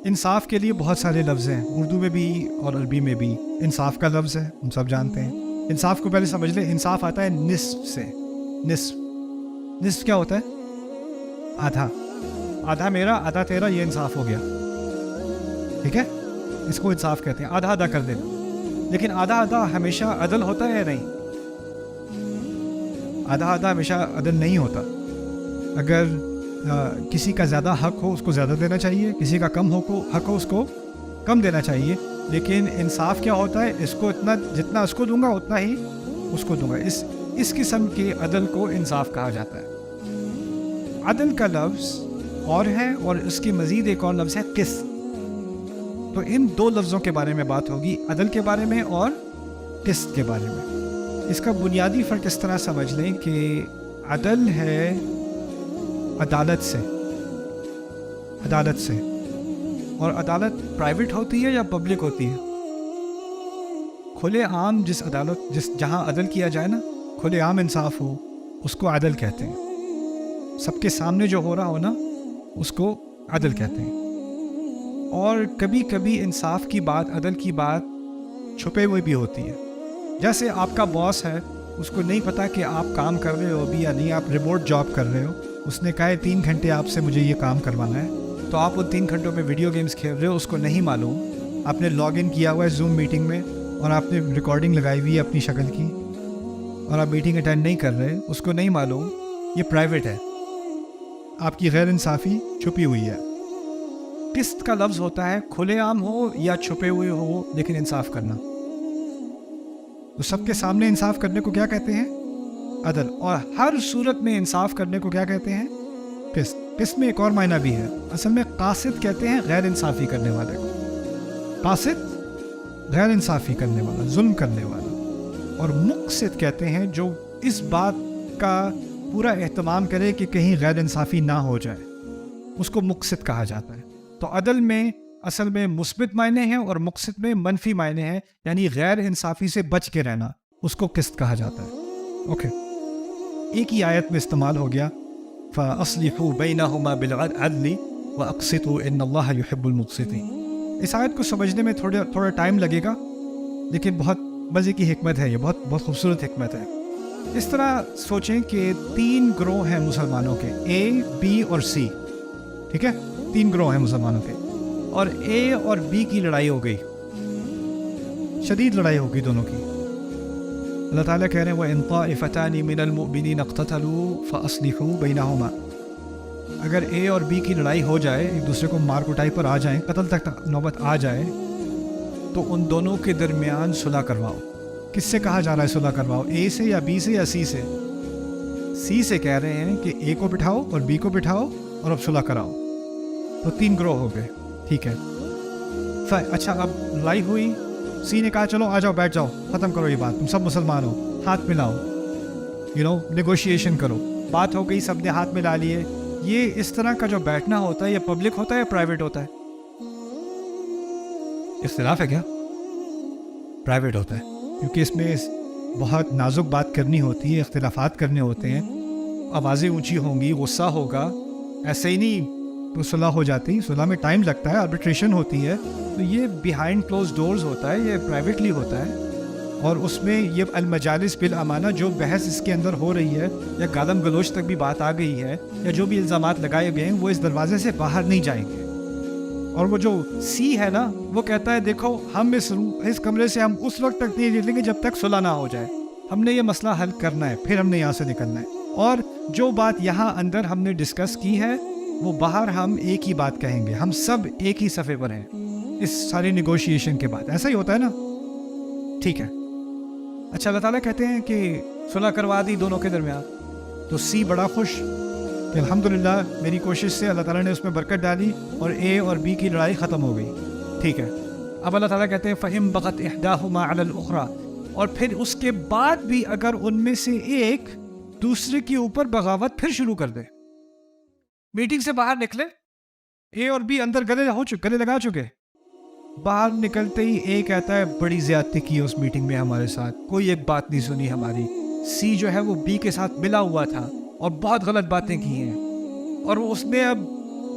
انصاف کے لیے بہت سارے لفظ ہیں، اردو میں بھی اور عربی میں بھی۔ انصاف کا لفظ ہے، ہم سب جانتے ہیں۔ انصاف کو پہلے سمجھ لیں، انصاف آتا ہے نصف سے۔ نصف کیا ہوتا ہے؟ آدھا۔ آدھا میرا آدھا تیرا، یہ انصاف ہو گیا، ٹھیک ہے؟ اس کو انصاف کہتے ہیں، آدھا آدھا کر دینا۔ لیکن آدھا آدھا ہمیشہ عدل ہوتا ہے یا نہیں؟ آدھا آدھا ہمیشہ عدل نہیں ہوتا۔ اگر کسی کا زیادہ حق ہو اس کو زیادہ دینا چاہیے، کسی کا کم حق ہو اس کو کم دینا چاہیے۔ لیکن انصاف کیا ہوتا ہے؟ اس کو جتنا اس کو دوں گا اتنا ہی اس کو دوں گا۔ اس قسم کے عدل کو انصاف کہا جاتا ہے۔ عدل کا لفظ اور ہے، اور اس کی مزید ایک اور لفظ ہے قسط۔ تو ان دو لفظوں کے بارے میں بات ہوگی، عدل کے بارے میں اور قسط کے بارے میں۔ اس کا بنیادی فرق اس طرح سمجھ لیں کہ عدل ہے عدالت سے، اور عدالت پرائیویٹ ہوتی ہے یا پبلک ہوتی ہے؟ کھلے عام جہاں عدل کیا جائے نا، کھلے عام انصاف ہو، اس کو عدل کہتے ہیں۔ سب کے سامنے جو ہو رہا ہو نا، اس کو عدل کہتے ہیں۔ اور کبھی کبھی انصاف کی بات، عدل کی بات چھپے ہوئے بھی ہوتی ہے۔ جیسے آپ کا باس ہے، اس کو نہیں پتا کہ آپ کام کر رہے ہو ابھی یا نہیں، آپ ریموٹ جاب کر رہے ہو، اس نے کہا ہے 3 گھنٹے آپ سے مجھے یہ کام کروانا ہے، تو آپ وہ 3 گھنٹوں میں ویڈیو گیمز کھیل رہے ہو، اس کو نہیں معلوم۔ آپ نے لاگ ان کیا ہوا ہے زوم میٹنگ میں، اور آپ نے ریکارڈنگ لگائی ہوئی ہے اپنی شکل کی، اور آپ میٹنگ اٹینڈ نہیں کر رہے، اس کو نہیں معلوم، یہ پرائیویٹ ہے۔ آپ کی غیر انصافی چھپی ہوئی ہے۔ قسط کا لفظ ہوتا ہے کھلے عام ہو یا چھپے ہوئے ہو، لیکن انصاف کرنا۔ تو سب کے سامنے انصاف کرنے کو کیا کہتے ہیں؟ عدل۔ اور ہر صورت میں انصاف کرنے کو کیا کہتے ہیں؟ قسط۔ قسط میں ایک اور معنی بھی ہے، اصل میں قاصد کہتے ہیں غیر انصافی کرنے والے کو۔ قاصد غیر انصافی کرنے والا، ظلم کرنے والا۔ اور مقسط کہتے ہیں جو اس بات کا پورا اہتمام کرے کہ کہیں غیر انصافی نہ ہو جائے، اس کو مقسط کہا جاتا ہے۔ تو عدل میں اصل میں مثبت معنی ہیں اور مقسط میں منفی معنی ہیں، یعنی غیر انصافی سے بچ کے رہنا، اس کو قسط کہا جاتا ہے۔ اوکے، ایک ہی آیت میں استعمال ہو گیا، فَأَصْلِحُوا بَيْنَهُمَا بِالْعَدْلِ وَأَقْسِطُوا إِنَّ اللَّهَ يُحِبُّ الْمُقْسِطِينَ۔ اس آیت کو سمجھنے میں تھوڑا ٹائم لگے گا، لیکن بہت مزے کی حکمت ہے، یہ بہت خوبصورت حکمت ہے۔ اس طرح سوچیں کہ 3 گروہ ہیں مسلمانوں کے، اے، بی اور سی، ٹھیک ہے؟ 3 گروہ ہیں مسلمانوں کے، اور اے اور بی کی لڑائی ہو گئی، شدید لڑائی ہو گئی دونوں کی۔ اللہ تعالیٰ کہہ رہے ہیں وَإِن طَائِفَتَانِ مِنَ الْمُؤْمِنِينَ اقْتَتَلُوا فَأَصْلِحُوا بَيْنَهُمَا۔ اگر اے اور بی کی لڑائی ہو جائے، ایک دوسرے کو مار کٹائی پر آ جائیں، قتل تک نوبت آ جائے، تو ان دونوں کے درمیان صلح کرواؤ۔ کس سے کہا جا رہا ہے صلح کرواؤ؟ اے سے یا بی سے یا سی سے؟ سی سے کہہ رہے ہیں کہ اے کو بٹھاؤ اور بی کو بٹھاؤ اور اب صلح کراؤ۔ تو 3 گروہ ہو گئے، ٹھیک ہے؟ اچھا، اب لڑائی ہوئی، سی نے کہا چلو آ جاؤ، بیٹھ جاؤ، ختم کرو یہ بات، تم سب مسلمان ہو، ہاتھ ملاؤ، نیگوشیشن کرو۔ بات ہو گئی، سب نے ہاتھ ملا لیے۔ یہ اس طرح کا جو بیٹھنا ہوتا ہے، یہ پبلک ہوتا ہے یا پرائیویٹ ہوتا ہے؟ اختلاف ہے کیا؟ پرائیویٹ ہوتا ہے، کیونکہ اس میں بہت نازک بات کرنی ہوتی ہے، اختلافات کرنے ہوتے ہیں، آوازیں اونچی ہوں گی، غصہ ہوگا، ایسے ہی نہیں تو صلح ہو جاتی۔ صلح میں ٹائم لگتا ہے، آربیٹریشن ہوتی ہے، تو یہ بیہائنڈ کلوز ڈورز ہوتا ہے، یہ پرائیویٹلی ہوتا ہے۔ اور اس میں یہ المجالس بالامانہ، جو بحث اس کے اندر ہو رہی ہے، یا گالم گلوچ تک بھی بات آ گئی ہے، یا جو بھی الزامات لگائے گئے ہیں، وہ اس دروازے سے باہر نہیں جائیں گے۔ اور وہ جو سی ہے نا، وہ کہتا ہے دیکھو، ہم اس کمرے سے ہم اس وقت تک نہیں نکلیں گے جب تک صلح نہ ہو جائے، ہم نے یہ مسئلہ حل کرنا ہے، پھر ہم نے یہاں سے نکلنا ہے۔ اور جو بات یہاں اندر ہم نے ڈسکس کی ہے، وہ باہر ہم ایک ہی بات کہیں گے، ہم سب ایک ہی صفحے پر ہیں اس ساری نیگوشیشن کے بعد۔ ایسا ہی ہوتا ہے نا، ٹھیک ہے؟ اچھا، اللہ تعالیٰ کہتے ہیں کہ صلح کروا دی دونوں کے درمیان، تو سی بڑا خوش کہ الحمدللہ میری کوشش سے اللہ تعالیٰ نے اس میں برکت ڈالی اور اے اور بی کی لڑائی ختم ہو گئی، ٹھیک ہے؟ اب اللہ تعالیٰ کہتے ہیں فَإِن بَغَتْ إِحْدَاهُمَا عَلَى الْأُخْرَى، اور پھر اس کے بعد بھی اگر ان میں سے ایک دوسرے کے اوپر بغاوت پھر شروع کر دے، میٹنگ سے باہر نکلے، اے اور بی اندر گلے لگا چکے، باہر نکلتے ہی اے کہتا ہے بڑی زیادتی کی اس میٹنگ میں ہمارے ساتھ، کوئی ایک بات نہیں سنی ہماری، سی جو ہے وہ بی کے ساتھ ملا ہوا تھا اور بہت غلط باتیں کی ہیں، اور اس نے اب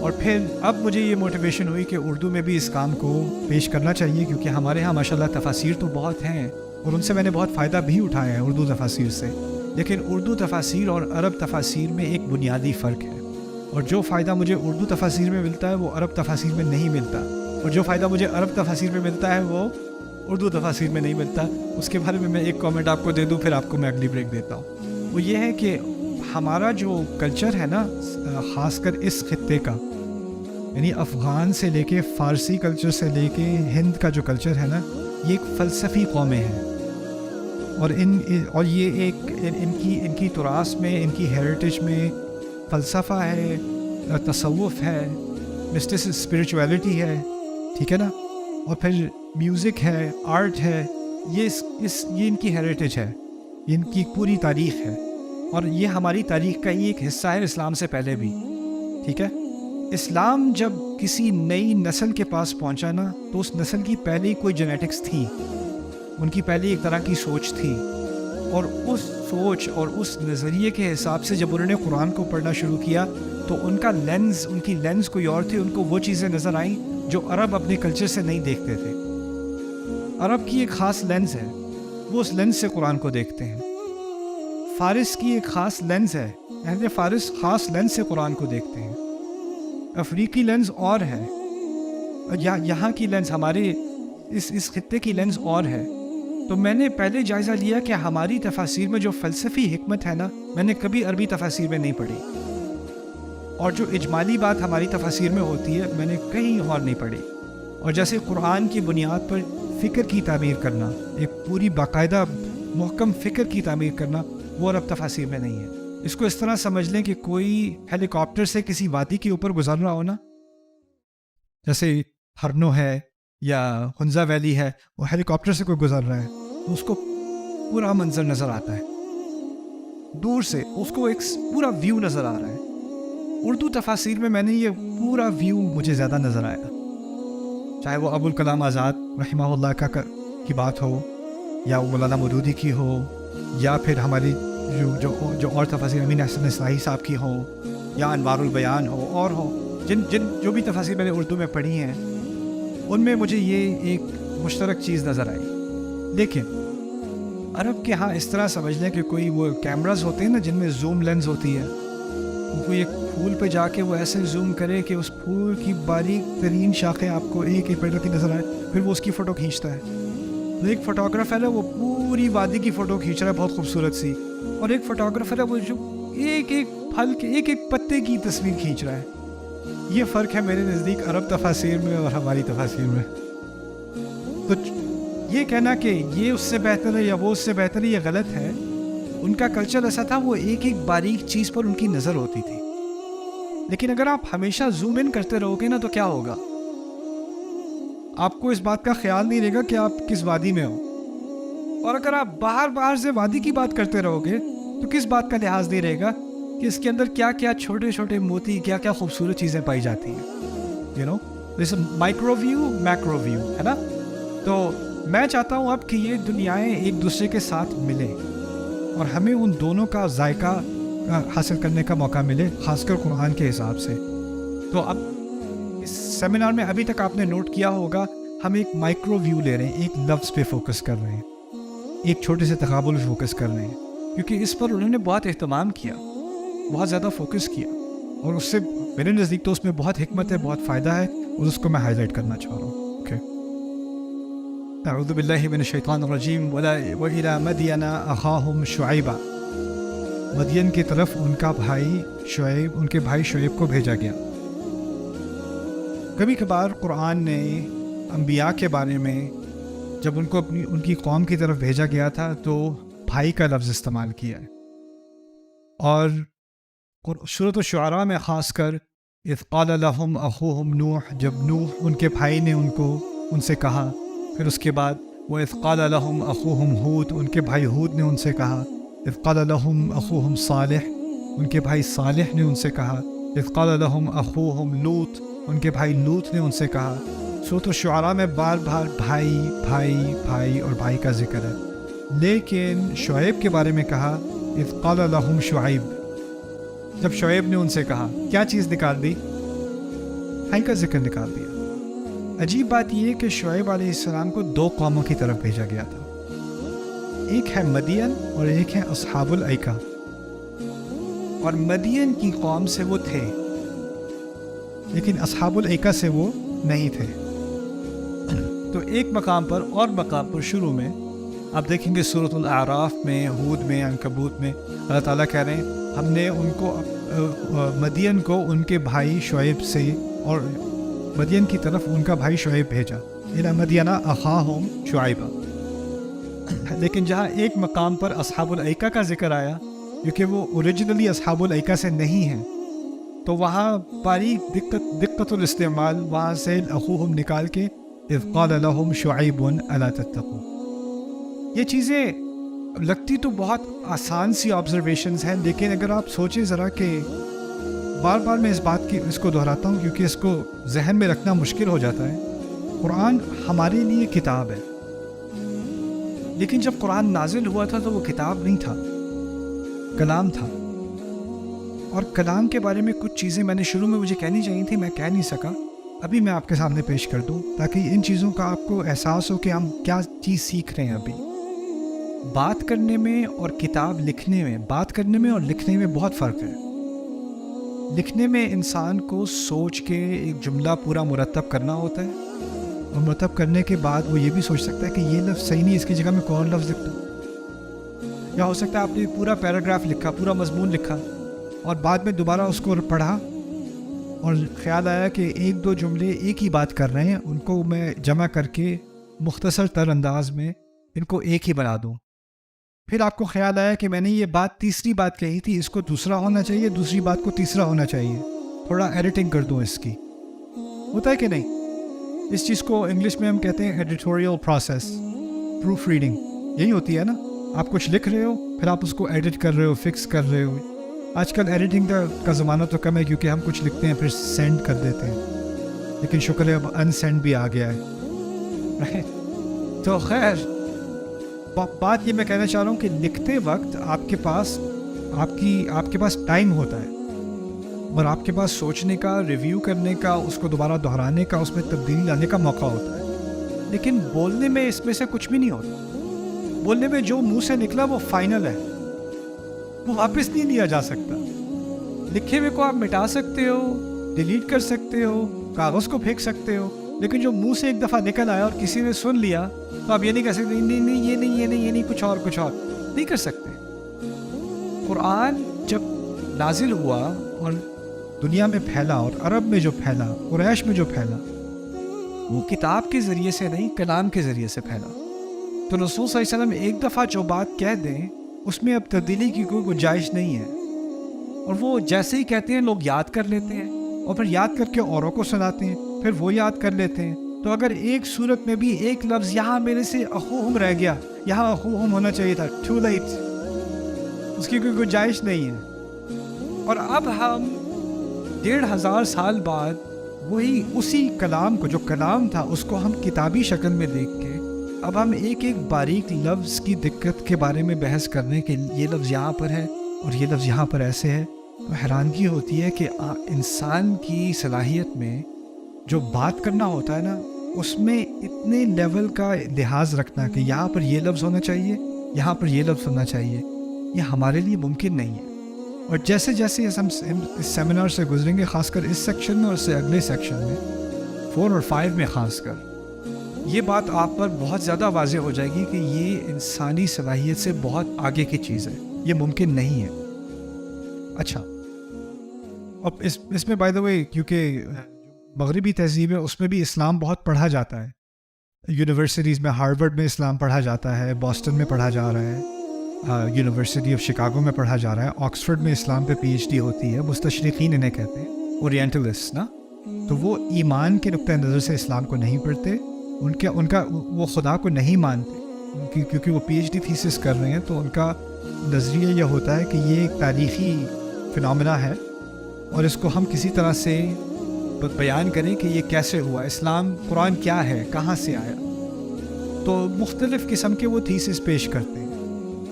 اور پھر اب مجھے یہ موٹیویشن ہوئی کہ اردو میں بھی اس کام کو پیش کرنا چاہیے، کیونکہ ہمارے ہاں ماشاءاللہ تفاسیر تو بہت ہیں اور ان سے میں نے بہت فائدہ بھی اٹھایا ہے اردو تفاسیر سے، لیکن اردو تفاسیر اور عرب تفاسیر میں ایک بنیادی فرق ہے، اور جو فائدہ مجھے اردو تفاسیر میں ملتا ہے وہ عرب تفاسیر میں نہیں ملتا، اور جو فائدہ مجھے عرب تفاسیر میں ملتا ہے وہ اردو تفاسیر میں نہیں ملتا۔ اس کے بارے میں میں ایک کامنٹ آپ کو دے دوں، پھر آپ کو میں اگلی بریک دیتا ہوں۔ وہ یہ ہے کہ ہمارا جو کلچر ہے نا، خاص کر اس خطے کا، یعنی افغان سے لے کے فارسی کلچر سے لے کے ہند کا جو کلچر ہے نا، یہ ایک فلسفی قومیں ہیں، اور یہ ایک ان کی تراث میں، ان کی ہیریٹیج میں فلسفہ ہے، تصوف ہے، مسٹس اسپریچویلٹی ہے، ٹھیک ہے نا، اور پھر میوزک ہے، آرٹ ہے، یہ ان کی ہیریٹیج ہے، یہ ان کی پوری تاریخ ہے، اور یہ ہماری تاریخ کا ہی ایک حصہ ہے اسلام سے پہلے بھی، ٹھیک ہے۔ اسلام جب کسی نئی نسل کے پاس پہنچا نا، تو اس نسل کی پہلے کوئی جینیٹکس تھی، ان کی پہلے ایک طرح کی سوچ تھی، اور اس سوچ اور اس نظریے کے حساب سے جب انہوں نے قرآن کو پڑھنا شروع کیا تو ان کی لینز کوئی اور تھی، ان کو وہ چیزیں نظر آئیں جو عرب اپنے کلچر سے نہیں دیکھتے تھے۔ عرب کی ایک خاص لینز ہے، وہ اس لینز سے قرآن کو دیکھتے ہیں۔ فارس کی ایک خاص لینز ہے، اہل فارس خاص لینز سے قرآن کو دیکھتے ہیں۔ افریقی لینز اور ہے، یہاں کی لینز، ہمارے اس خطے کی لینز اور ہے۔ تو میں نے پہلے جائزہ لیا کہ ہماری تفاسیر میں جو فلسفی حکمت ہے نا، میں نے کبھی عربی تفاسیر میں نہیں پڑھی، اور جو اجمالی بات ہماری تفاسیر میں ہوتی ہے میں نے کہیں اور نہیں پڑھی۔ اور جیسے قرآن کی بنیاد پر فکر کی تعمیر کرنا، ایک پوری باقاعدہ محکم فکر کی تعمیر کرنا، وہ عرب تفاسیر میں نہیں ہے۔ اس کو اس طرح سمجھ لیں کہ کوئی ہیلی کاپٹر سے کسی وادی کے اوپر گزر رہا ہو نا، جیسے ہرنو ہے یا ہنزا ویلی ہے، وہ ہیلی کاپٹر سے کوئی گزر رہا ہے تو اس کو پورا منظر نظر آتا ہے، دور سے اس کو ایک پورا ویو نظر آ رہا ہے۔ اردو تفاسیر میں نے یہ پورا ویو مجھے زیادہ نظر آیا، چاہے وہ ابوالکلام آزاد رحمہ اللہ کی بات ہو، یا مولانا مودودی کی ہو، یا پھر ہماری جو اور تفاسیر امین احسن اصلاحی صاحب کی ہوں، یا انوار البیان ہو، اور ہو جو بھی تفاسیر میں نے اردو میں پڑھی ہیں، ان میں مجھے یہ ایک مشترک چیز نظر آئی۔ لیکن عرب کے ہاں اس طرح سمجھ لیں کہ کوئی وہ کیمراز ہوتے ہیں نا جن میں زوم لینز ہوتی ہے، کوئی ایک پھول پہ جا کے وہ ایسے زوم کرے کہ اس پھول کی باریک ترین شاخیں آپ کو ایک ایک پیڑ کی نظر آئے، پھر وہ اس کی فوٹو کھینچتا ہے۔ تو ایک فوٹوگرافر ہے وہ پوری وادی کی فوٹو کھینچ رہا ہے بہت خوبصورت سی، اور ایک فوٹوگرافر ہے وہ جو ایک ایک پھل کے ایک ایک پتے کی تصویر کھینچ رہا ہے۔ یہ فرق ہے میرے نزدیک عرب تفاسیر میں اور ہماری تفاسیر میں۔ تو یہ کہنا کہ یہ اس سے بہتر ہے یا وہ اس سے بہتر ہے، یہ غلط ہے۔ ان کا کلچر ایسا تھا، وہ ایک ایک باریک چیز پر ان کی نظر ہوتی تھی۔ لیکن اگر آپ ہمیشہ زوم ان کرتے رہو گے نا تو کیا ہوگا، آپ کو اس بات کا خیال نہیں رہے گا کہ آپ کس وادی میں ہو، اور اگر آپ باہر سے وادی کی بات کرتے رہو گے تو کس بات کا لحاظ نہیں رہے گا کہ اس کے اندر کیا کیا چھوٹے چھوٹے موتی، کیا کیا خوبصورت چیزیں پائی جاتی ہیں، جیسے مائکرو ویو میکرو ویو ہے نا۔ تو میں چاہتا ہوں اب کہ یہ دنیایں ایک دوسرے کے ساتھ ملیں اور ہمیں ان دونوں کا ذائقہ حاصل کرنے کا موقع ملے، خاص کر قرآن کے حساب سے۔ تو اب اس سیمینار میں ابھی تک آپ نے نوٹ کیا ہوگا، ہم ایک مائکرو ویو لے رہے ہیں، ایک لفظ پہ فوکس کر رہے ہیں، ایک چھوٹے سے تقابل پہ فوکس کر رہے ہیں، کیونکہ اس پر انہوں نے بہت اہتمام کیا، بہت زیادہ فوکس کیا، اور اس سے میرے نزدیک تو اس میں بہت حکمت ہے، بہت فائدہ ہے، اور اس کو میں ہائی لائٹ کرنا چاہ رہا ہوں۔ اعوذ باللہ من الشیطان الرجیم۔ وَإِلَى مَدْيَنَ أَخَاهُمْ شُعَيْبًا، مدین کی طرف ان کے بھائی شعیب کو بھیجا گیا۔ کبھی کبھار قرآن نے انبیاء کے بارے میں جب ان کو ان کی قوم کی طرف بھیجا گیا تھا تو بھائی کا لفظ استعمال کیا ہے، اور سورۃ الشعراء میں خاص کر اذ قال لهم اخوهم نوح، جب نوح ان کے بھائی نے ان سے کہا، پھر اس کے بعد وَإِذْ قَالَ لَهُمْ أَخُوهُمْ ہود، ان کے بھائی ہود نے ان سے کہا، اذ قال لهم اخوهم صالح، ان کے بھائی صالح نے ان سے کہا، اذ قال لهم اخوهم لوط، ان کے بھائی لوط نے ان سے کہا۔ سورۃ الشعراء میں بار بار بھائی بھائی بھائی اور بھائی کا ذکر ہے، لیکن شعیب کے بارے میں کہا اذ قال لهم شعیب، جب شعیب نے ان سے کہا، کیا چیز نکال دی؟ بھائی کا ذکر نکال دیا۔ عجیب بات یہ کہ شعیب علیہ السلام کو 2 قوموں کی طرف بھیجا گیا تھا، ایک ہے مدین اور ایک ہے اصحاب الایکہ، اور مدین کی قوم سے وہ تھے لیکن اصحاب الایکہ سے وہ نہیں تھے۔ تو ایک مقام پر اور مقام پر شروع میں آپ دیکھیں گے سورۃ الاعراف میں، ہود میں، عنکبوت میں، اللہ تعالیٰ کہہ رہے ہیں ہم نے ان کو مدین کو ان کے بھائی شعیب سے، اور مدین کی طرف ان کا بھائی شعیب بھیجا، الی مدین اخاہم شعیبا۔ لیکن جہاں ایک مقام پر اصحاب الایکہ کا ذکر آیا، کیونکہ وہ اوریجنلی اصحاب الایکہ سے نہیں ہیں، تو وہاں باریک دقت الاستعمال، وہاں سے اخوہم نکال کے اذ قال لهم شعیب الا تتقون۔ یہ چیزیں لگتی تو بہت آسان سی آبزرویشنز ہیں، لیکن اگر آپ سوچیں ذرا کہ بار بار میں اس کو دہراتا ہوں کیونکہ اس کو ذہن میں رکھنا مشکل ہو جاتا ہے۔ قرآن ہمارے لیے کتاب ہے، لیکن جب قرآن نازل ہوا تھا تو وہ کتاب نہیں تھا، کلام تھا۔ اور کلام کے بارے میں کچھ چیزیں میں نے شروع میں مجھے کہنی چاہیے تھی، میں کہہ نہیں سکا، ابھی میں آپ کے سامنے پیش کر دوں تاکہ ان چیزوں کا آپ کو احساس ہو کہ ہم کیا چیز سیکھ رہے ہیں۔ ابھی بات کرنے میں اور کتاب لکھنے میں، بات کرنے میں اور لکھنے میں بہت فرق ہے۔ لکھنے میں انسان کو سوچ کے ایک جملہ پورا مرتب کرنا ہوتا ہے، اور مرتب کرنے کے بعد وہ یہ بھی سوچ سکتا ہے کہ یہ لفظ صحیح نہیں، اس کی جگہ میں کون لفظ لکھ دوں، یا ہو سکتا ہے آپ نے پورا پیراگراف لکھا، پورا مضمون لکھا، اور بعد میں دوبارہ اس کو پڑھا اور خیال آیا کہ 1-2 جملے ایک ہی بات کر رہے ہیں، ان کو میں جمع کر کے مختصر تر انداز میں ان کو ایک ہی بنا دوں۔ پھر آپ کو خیال آیا کہ میں نے یہ بات تیسری بات کہی تھی، اس کو دوسرا ہونا چاہیے، دوسری بات کو تیسرا ہونا چاہیے، تھوڑا ایڈیٹنگ کر دوں اس کی، ہوتا ہے کہ نہیں؟ اس چیز کو انگلش میں ہم کہتے ہیں ایڈیٹوریل پروسیس، پروف ریڈنگ، یہی ہوتی ہے نا؟ آپ کچھ لکھ رہے ہو، پھر آپ اس کو ایڈٹ کر رہے ہو، فکس کر رہے ہو۔ آج کل ایڈیٹنگ کا زمانہ تو کم ہے کیونکہ ہم کچھ لکھتے ہیں پھر سینڈ کر دیتے ہیں، لیکن شکر ہے اب ان سینڈ بھی آ گیا ہے۔ تو خیر بات یہ میں کہنا چاہ رہا ہوں کہ لکھتے وقت آپ کے پاس ٹائم ہوتا ہے، اور آپ کے پاس سوچنے کا، ریویو کرنے کا، اس کو دوبارہ دہرانے کا، اس میں تبدیلی لانے کا موقع ہوتا ہے۔ لیکن بولنے میں اس میں سے کچھ بھی نہیں ہوتا۔ بولنے میں جو منہ سے نکلا وہ فائنل ہے، وہ واپس نہیں لیا جا سکتا۔ لکھے ہوئے کو آپ مٹا سکتے ہو، ڈیلیٹ کر سکتے ہو، کاغذ کو پھینک سکتے ہو، لیکن جو منہ سے ایک دفعہ نکل آیا اور کسی نے سن لیا تو آپ یہ نہیں کہہ سکتے نہیں یہ نہیں کچھ اور نہیں کر سکتے۔ قرآن جب نازل ہوا اور دنیا میں پھیلا، اور عرب میں جو پھیلا، قریش میں جو پھیلا، وہ کتاب کے ذریعے سے نہیں، کلام کے ذریعے سے پھیلا۔ تو رسول صلی اللہ علیہ وسلم ایک دفعہ جو بات کہہ دیں اس میں اب تبدیلی کی کوئی گنجائش نہیں ہے، اور وہ جیسے ہی کہتے ہیں لوگ یاد کر لیتے ہیں، اور پھر یاد کر کے اوروں کو سناتے ہیں، پھر وہ یاد کر لیتے ہیں۔ تو اگر ایک صورت میں بھی ایک لفظ یہاں میرے سے اخوہم رہ گیا، یہاں اخوہم ہونا چاہیے تھا، ٹو لیٹ، اس کی کوئی گنجائش نہیں ہے۔ اور اب ہم 1500 سال بعد وہی اسی کلام کو، جو کلام تھا، اس کو ہم کتابی شکل میں دیکھ کے اب ہم ایک ایک باریک لفظ کی دقت کے بارے میں بحث کرنے کے یہ لفظ یہاں پر ہے اور یہ لفظ یہاں پر ایسے ہے، تو حیرانگی ہوتی ہے کہ انسان کی صلاحیت میں جو بات کرنا ہوتا ہے نا، اس میں اتنے لیول کا لحاظ رکھنا کہ یہاں پر یہ لفظ ہونا چاہیے، یہاں پر یہ لفظ ہونا چاہیے، یہ ہمارے لیے ممکن نہیں ہے۔ اور جیسے جیسے ہم اس سیمینار سے گزریں گے، خاص کر اس سیکشن میں اور اس سے اگلے سیکشن میں 4 اور 5 میں خاص کر، یہ بات آپ پر بہت زیادہ واضح ہو جائے گی کہ یہ انسانی صلاحیت سے بہت آگے کی چیز ہے، یہ ممکن نہیں ہے۔ اچھا، اب اس میں بائی دا وے، کیونکہ مغربی تہذیب ہے، اس میں بھی اسلام بہت پڑھا جاتا ہے۔ یونیورسٹیز میں ہارورڈ میں اسلام پڑھا جاتا ہے، بoston میں پڑھا جا رہا ہے، یونیورسٹی آف شکاگو میں پڑھا جا رہا ہے، آکسفورڈ میں اسلام پہ PhD ہوتی ہے، مستشرقین انہیں کہتے ہیں، اورینٹلسٹ نا۔ تو وہ ایمان کے نقطۂ نظر سے اسلام کو نہیں پڑھتے، ان کا وہ خدا کو نہیں مانتے، کیونکہ وہ PhD تھیسس کر رہے ہیں، تو ان کا نظریہ یہ ہوتا ہے کہ یہ ایک تاریخی فنامنا ہے اور اس کو ہم کسی طرح سے بیان کریں کہ یہ کیسے ہوا، اسلام، قرآن کیا ہے، کہاں سے آیا۔ تو مختلف قسم کے وہ تھیسس پیش کرتے ہیں۔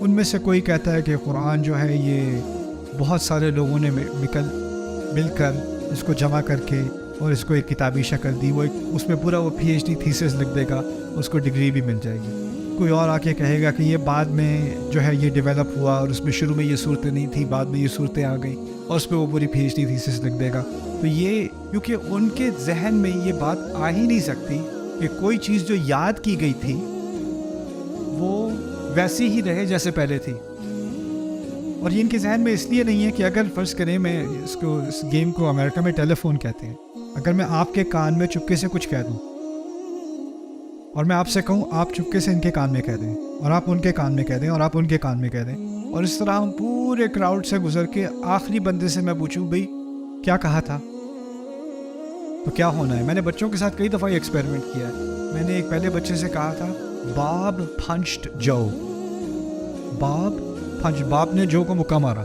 ان میں سے کوئی کہتا ہے کہ قرآن جو ہے یہ بہت سارے لوگوں نے مل کر اس کو جمع کر کے اور اس کو ایک کتابی شکل دی, وہ اس میں پورا وہ PhD تھیسس لکھ دے گا, اس کو ڈگری بھی مل جائے گی. کوئی اور آ کے کہے گا کہ یہ بعد میں جو ہے یہ ڈیولپ ہوا اور اس میں شروع میں یہ صورتیں نہیں تھی, بعد میں یہ صورتیں آ گئیں, اور اس پہ وہ پوری PhD تھیسس لکھ دے گا. تو یہ کیونکہ ان کے ذہن میں یہ بات آ ہی نہیں سکتی کہ کوئی چیز جو یاد کی گئی تھی وہ ویسی ہی رہے جیسے پہلے تھی. اور یہ ان کے ذہن میں اس لیے نہیں ہے کہ اگر فرض کریں, میں اس گیم کو امریکہ میں ٹیلی فون کہتے ہیں, اگر میں آپ کے کان میں چپکے سے کچھ کہہ دوں اور میں آپ سے کہوں آپ چپکے سے ان کے کان میں کہہ دیں, اور آپ ان کے کان میں کہہ دیں, اور آپ ان کے کان میں کہہ دیں, اور اس طرح ہم پورے کراؤڈ سے گزر کے آخری بندے سے میں پوچھوں بھئی کیا کہا تھا, تو کیا ہونا ہے. میں نے بچوں کے ساتھ کئی دفعہ یہ ایکسپیریمنٹ کیا ہے. میں نے ایک پہلے بچے سے کہا تھا باب پنچڈ جو, باب نے جو کو مکہ مارا.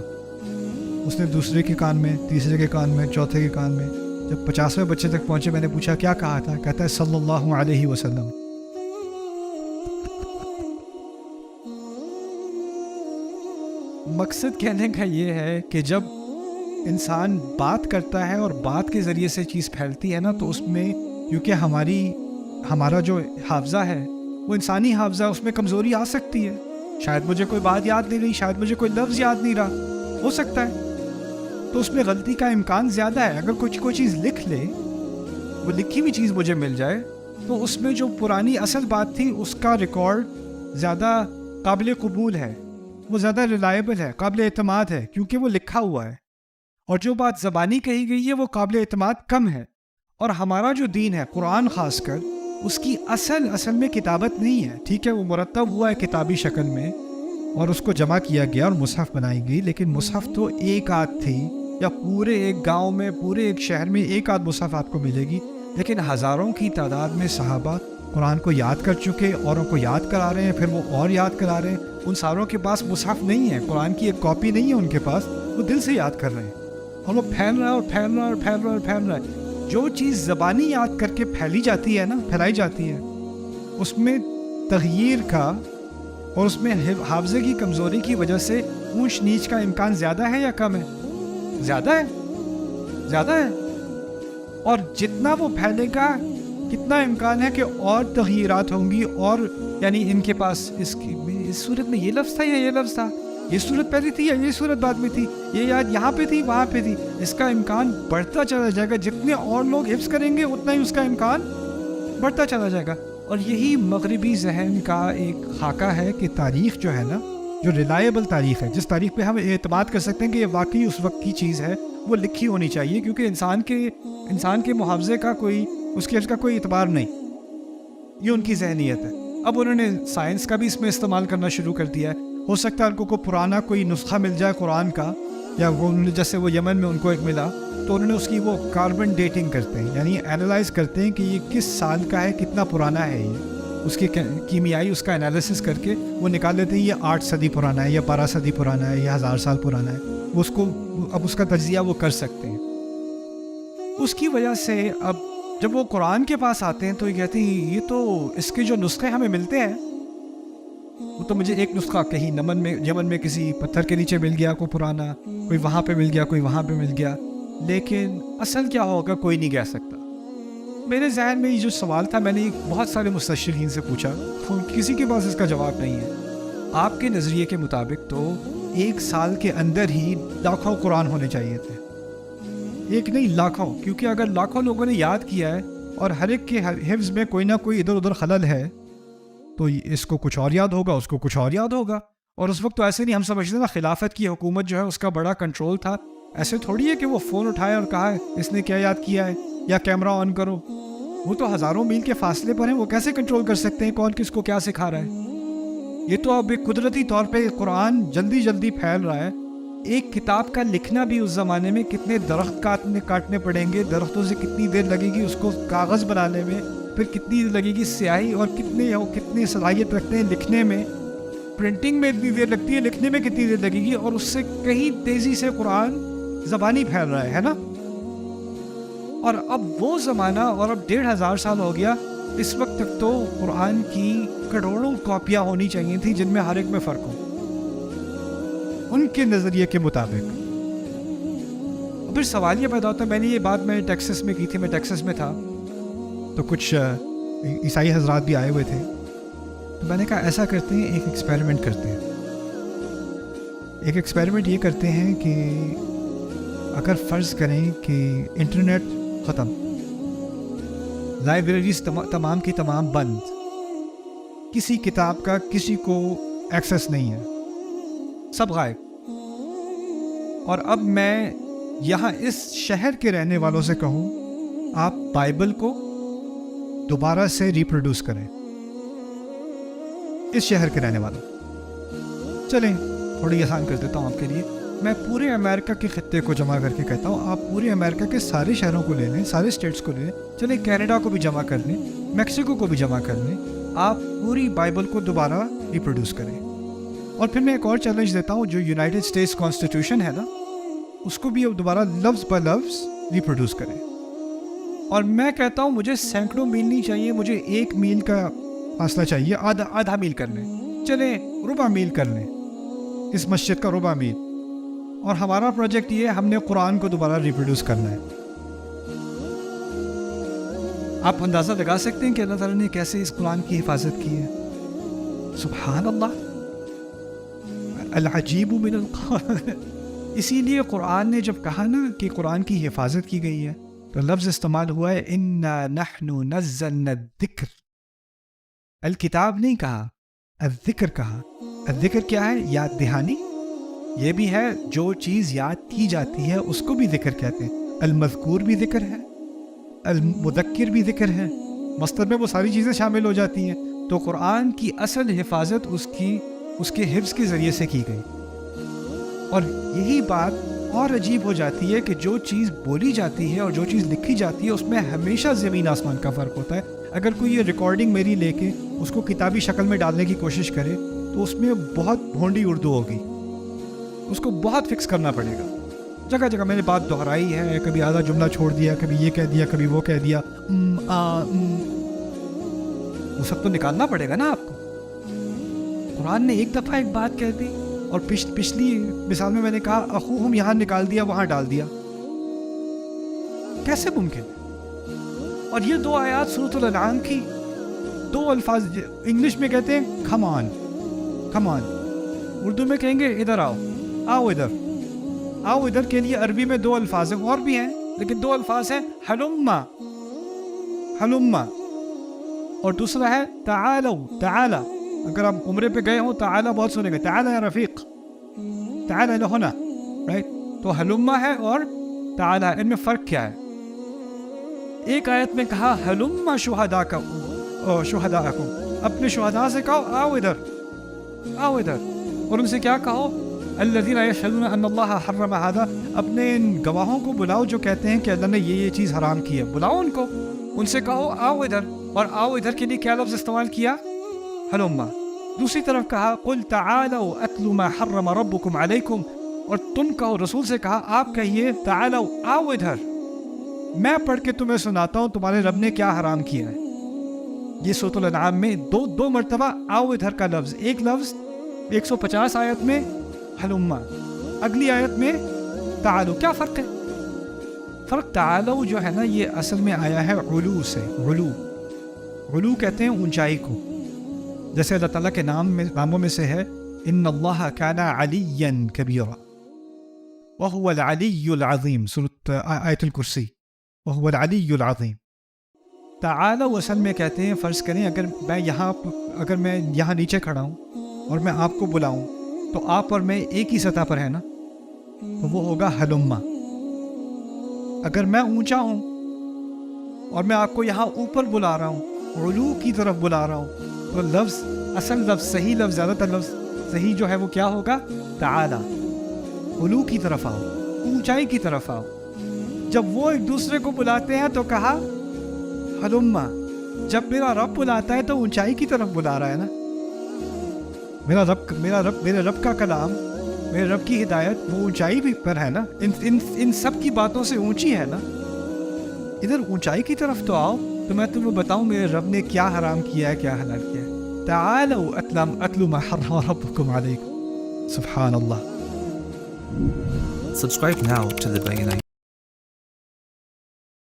اس نے دوسرے کے کان میں, تیسرے کے کان میں, چوتھے کے کان میں. جب 50ویں بچے تک پہنچے میں نے پوچھا کیا کہا تھا, کہتا ہے صلی اللہ علیہ وسلم. مقصد کہنے کا یہ ہے کہ جب انسان بات کرتا ہے اور بات کے ذریعے سے چیز پھیلتی ہے نا, تو اس میں کیونکہ ہمارا جو حافظہ ہے وہ انسانی حافظہ, اس میں کمزوری آ سکتی ہے. شاید مجھے کوئی بات یاد نہیں رہی, شاید مجھے کوئی لفظ یاد نہیں رہا, ہو سکتا ہے. تو اس میں غلطی کا امکان زیادہ ہے. اگر کوئی چیز لکھ لے, وہ لکھی ہوئی چیز مجھے مل جائے, تو اس میں جو پرانی اصل بات تھی اس کا ریکارڈ زیادہ قابل قبول ہے, وہ زیادہ ریلائبل ہے, قابل اعتماد ہے, کیونکہ وہ لکھا ہوا ہے. اور جو بات زبانی کہی گئی ہے وہ قابل اعتماد کم ہے. اور ہمارا جو دین ہے قرآن خاص کر, اس کی اصل میں کتابت نہیں ہے. ٹھیک ہے وہ مرتب ہوا ہے کتابی شکل میں اور اس کو جمع کیا گیا اور مصحف بنائی گئی, لیکن مصحف تو ایک آدھ تھی, یا پورے ایک گاؤں میں, پورے ایک شہر میں ایک آدھ مصحف آپ کو ملے گی. لیکن ہزاروں کی تعداد میں صحابہ قرآن کو یاد کر چکے, اوروں کو یاد کرا رہے ہیں, پھر وہ اور یاد کرا رہے ہیں. ان ساروں کے پاس مصحف نہیں ہے, قرآن کی ایک کاپی نہیں ہے ان کے پاس, وہ دل سے یاد کر رہے ہیں, اور وہ پھیل رہا ہے اور پھیل رہا ہے اور پھیل رہا ہے اور پھیل رہا ہے. جو چیز زبانی یاد کر کے پھیلائی جاتی ہے اس میں تغییر کا اور اس میں حافظے کی کمزوری کی وجہ سے اونچ نیچ کا امکان زیادہ ہے یا کم ہے؟ زیادہ ہے. اور جتنا وہ پھیلے گا کتنا امکان ہے کہ اور تغییرات ہوں گی, اور یعنی ان کے پاس اس صورت میں یہ لفظ تھا یا یہ لفظ تھا, یہ صورت پہلی تھی یا یہ صورت بعد میں تھی, یہ یاد یہاں پہ تھی وہاں پہ تھی. اس کا امکان بڑھتا چلا جائے گا, جتنے اور لوگ حفظ کریں گے اتنا ہی اس کا امکان بڑھتا چلا جائے گا. اور یہی مغربی ذہن کا ایک خاکہ ہے کہ تاریخ جو ہے نا, جو ریلائبل تاریخ ہے, جس تاریخ پہ ہم اعتماد کر سکتے ہیں کہ یہ واقعی اس وقت کی چیز ہے, وہ لکھی ہونی چاہیے. کیونکہ انسان کے محافظے کا اس کا کوئی اعتبار نہیں. یہ ان کی ذہنیت ہے. اب انہوں نے سائنس کا بھی اس میں استعمال کرنا شروع کر دیا ہے. ہو سکتا ہے ان کو پرانا کوئی نسخہ مل جائے قرآن کا, یا وہ جیسے وہ یمن میں ان کو ایک ملا, تو انہوں نے اس کی وہ کاربن ڈیٹنگ کرتے ہیں, یعنی اینالائز کرتے ہیں کہ یہ کس سال کا ہے, کتنا پرانا ہے, یہ اس کی کیمیائی اس کا انالیسس کر کے وہ نکال لیتے ہیں یہ 8 صدی پرانا ہے, یا 12 صدی پرانا ہے, یا 1000 سال پرانا ہے. وہ اس کو اب اس کا تجزیہ وہ کر سکتے ہیں. اس کی وجہ سے اب جب وہ قرآن کے پاس آتے ہیں تو یہ کہتے ہیں یہ تو اس کے جو نسخے ہمیں ملتے ہیں, وہ تو مجھے ایک نسخہ کہیں یمن میں کسی پتھر کے نیچے مل گیا, کوئی پرانا, کوئی وہاں پہ مل گیا, کوئی وہاں پہ مل گیا, لیکن اصل کیا ہوگا کوئی نہیں کہہ سکتا. میرے ذہن میں یہ جو سوال تھا, میں نے بہت سارے مستشرقین سے پوچھا, کسی کے پاس اس کا جواب نہیں ہے. آپ کے نظریے کے مطابق تو 1 سال کے اندر ہی لاکھوں قرآن ہونے چاہیے تھے. ایک نہیں, لاکھوں. کیونکہ اگر لاکھوں لوگوں نے یاد کیا ہے اور ہر ایک کے حفظ میں کوئی نہ کوئی ادھر ادھر خلل ہے, تو اس کو کچھ اور یاد ہوگا, اس کو کچھ اور یاد ہوگا. اور اس وقت تو ایسے نہیں ہم سمجھتے نا, خلافت کی حکومت جو ہے اس کا بڑا کنٹرول تھا. ایسے تھوڑی ہے کہ وہ فون اٹھایا اور کہا ہے اس نے کیا یاد کیا ہے, یا کیمرہ آن کرو. وہ تو ہزاروں میل کے فاصلے پر ہیں, وہ کیسے کنٹرول کر سکتے ہیں کون کس کو کیا سکھا رہا ہے. یہ تو اب ایک قدرتی طور پہ قرآن جلدی پھیل رہا ہے. ایک کتاب کا لکھنا بھی اس زمانے میں کتنے درخت کاٹنے پڑیں گے, درختوں سے کتنی دیر لگے گی اس کو کاغذ بنانے میں, پھر کتنی دیر لگے گی سیاہی, اور کتنی صلاحیت رکھتے ہیں لکھنے میں. پرنٹنگ میں اتنی دیر لگتی ہے, لکھنے میں کتنی دیر لگے گی, اور اس سے کہیں تیزی سے قرآن زبانی پھیل رہا ہے نا. اور اب وہ زمانہ, اور اب 1500 سال ہو گیا, اس وقت تک تو قرآن کی کروڑوں کاپیاں ہونی چاہیے تھیں جن میں ہر ایک میں فرق ہو ان کے نظریے کے مطابق. پھر سوال یہ پیدا ہوتا ہے، میں نے یہ بات میں ٹیکسس میں کی تھی، میں ٹیکسس میں تھا تو کچھ عیسائی حضرات بھی آئے ہوئے تھے، تو میں نے کہا ایسا کرتے ہیں، ایک ایکسپیریمنٹ کرتے ہیں. ایک ایکسپیریمنٹ یہ کرتے ہیں کہ اگر فرض کریں کہ انٹرنیٹ ختم، لائبریریز تمام کی تمام بند، کسی کتاب کا کسی کو ایکسیس نہیں ہے، سب غائب، اور اب میں یہاں اس شہر کے رہنے والوں سے کہوں آپ بائبل کو دوبارہ سے ریپروڈیوس کریں، اس شہر کے رہنے والوں، چلیں تھوڑی آسان کر دیتا ہوں آپ کے لیے، میں پورے امریکہ کے خطے کو جمع کر کے کہتا ہوں آپ پورے امریکہ کے سارے شہروں کو لے لیں، سارے اسٹیٹس کو لے لیں، چلیں کینیڈا کو بھی جمع کر لیں، میکسیکو کو بھی جمع کر لیں، آپ پوری بائبل کو دوبارہ ریپروڈیوس کریں. اور پھر میں ایک اور چیلنج دیتا ہوں، جو یونائٹڈ اسٹیٹس کانسٹیٹیوشن ہے نا، اس کو بھی اب دوبارہ لفظ بہ لفظ ریپروڈیوس کریں. اور میں کہتا ہوں مجھے سینکڑوں میل نہیں چاہیے، مجھے 1 میل کا فاصلہ چاہیے، آدھا میل کر لیں، چلیں ربع میل کر لیں، اس مسجد کا ربع میل. اور ہمارا پروجیکٹ یہ ہے، ہم نے قرآن کو دوبارہ ریپروڈیوس کرنا ہے. آپ اندازہ لگا سکتے ہیں کہ اللہ تعالیٰ نے کیسے اس قرآن کی حفاظت کی ہے. سبحان اللہ، العجیب من القرآن. اسی لیے قرآن نے جب کہا نا کہ قرآن کی حفاظت کی گئی ہے تو لفظ استعمال ہوا ہے انا نحن نزلنا الذکر. الکتاب نہیں کہا، الذکر کہا. الذکر کیا ہے؟ یاد دہانی. یہ بھی ہے جو چیز یاد کی جاتی ہے اس کو بھی ذکر کہتے ہیں. المذکور بھی ذکر ہے، المذکر بھی ذکر ہے، مصدر میں وہ ساری چیزیں شامل ہو جاتی ہیں. تو قرآن کی اصل حفاظت اس کے حفظ کے ذریعے سے کی گئی. اور یہی بات اور عجیب ہو جاتی ہے کہ جو چیز بولی جاتی ہے اور جو چیز لکھی جاتی ہے اس میں ہمیشہ زمین آسمان کا فرق ہوتا ہے. اگر کوئی یہ ریکارڈنگ میری لے کے اس کو کتابی شکل میں ڈالنے کی کوشش کرے تو اس میں بہت بھونڈی اردو ہوگی، اس کو بہت فکس کرنا پڑے گا. جگہ جگہ میں نے بات دہرائی ہے، کبھی آدھا جملہ چھوڑ دیا، کبھی یہ کہہ دیا، کبھی وہ کہہ دیا، وہ سب تو نکالنا پڑے گا نا آپ کو. قرآن نے ایک دفعہ ایک بات کہہ دی اور پچھلی مثال میں نے کہا اخوہم یہاں نکال دیا، وہاں ڈال دیا. کیسے ممکن ہے؟ اور یہ 2 آیات سورۃ الانعام کی 2 الفاظ انگلش میں کہتے ہیں کم آن، کم آن، اردو میں کہیں گے ادھر آؤ، آؤ ادھر، آؤ ادھر کے لیے عربی میں 2 الفاظ ہیں، اور بھی ہیں لیکن 2 الفاظ ہیں، حلما، حلما، اور دوسرا ہے تعالو، تعالی. اگر آپ عمرے پہ گئے ہوں تعالی بہت سنیں گے، تعالی یا رفیق، تعالی لہنا، رائٹ؟ تو حلما ہے اور تعالی ہے، ان میں فرق کیا ہے؟ ایک آیت میں کہا حلما شہداءکم، اپنے شہداء سے کہو آؤ ادھر، آؤ ادھر. اور ان سے کیا کہو؟ الذین یشہدون ان اللہ حرم ھذا، اپنے ان گواہوں کو بلاؤ جو کہتے ہیں کہ اللہ نے یہ چیز حرام کی ہے، بلاؤ ان کو، ان سے کہو آؤ ادھر. اور آؤ ادھر کے لیے کیا لفظ استعمال کیا؟ حلما. دوسری طرف کہا قل تعالوا اتل ما حرم ربکم علیکم، اور تم کہو، رسول سے کہا آپ کہیے تعالوا، آؤ ادھر، میں پڑھ کے تمہیں سناتا ہوں تمہارے رب نے کیا حرام کیا ہے. یہ سورۃ الانعام میں دو مرتبہ آؤ ادھر کا لفظ، ایک لفظ 150 آیت میں حلما، اگلی آیت میں تعالو. کیا فرق ہے؟ فرق تعالو جو ہے نا یہ اصل میں آیا ہے علو سے. علو کہتے ہیں اونچائی کو، جیسے اللہ تعالیٰ کے ناموں میں سے ہے ان اللہ کان علیا کبیرا وهو العلی العظیم، سورۃ آیت الکرسی، وهو العلی العظیم. تعالو اصل میں کہتے ہیں، فرض کریں اگر میں یہاں نیچے کھڑا ہوں اور میں آپ کو بلاؤں تو آپ اور میں ایک ہی سطح پر ہے نا، تو وہ ہوگا حلما. اگر میں اونچا ہوں اور میں آپ کو یہاں اوپر بلا رہا ہوں، علو کی طرف بلا رہا ہوں، تو لفظ، اصل لفظ، صحیح لفظ، زیادہ تر لفظ صحیح جو ہے وہ کیا ہوگا؟ تعالی. علو کی طرف آؤ، اونچائی کی طرف آؤ. جب وہ ایک دوسرے کو بلاتے ہیں تو کہا حلما. جب میرا رب بلاتا ہے تو اونچائی کی طرف بلا رہا ہے نا. میرے رب کا کلام، میرے رب کی ہدایت وہ اونچائی بھی پر ہے نا، ان سب کی باتوں سے اونچی ہے نا. ادھر اونچائی کی طرف تو آؤ تو میں تمہیں بتاؤں میرے رب نے کیا حرام کیا ہے، کیا حلال کیا ہے. تعالوا اتل ما حرم ربکم علیکم. سبحان اللہ. Subscribe now to The Bayanite.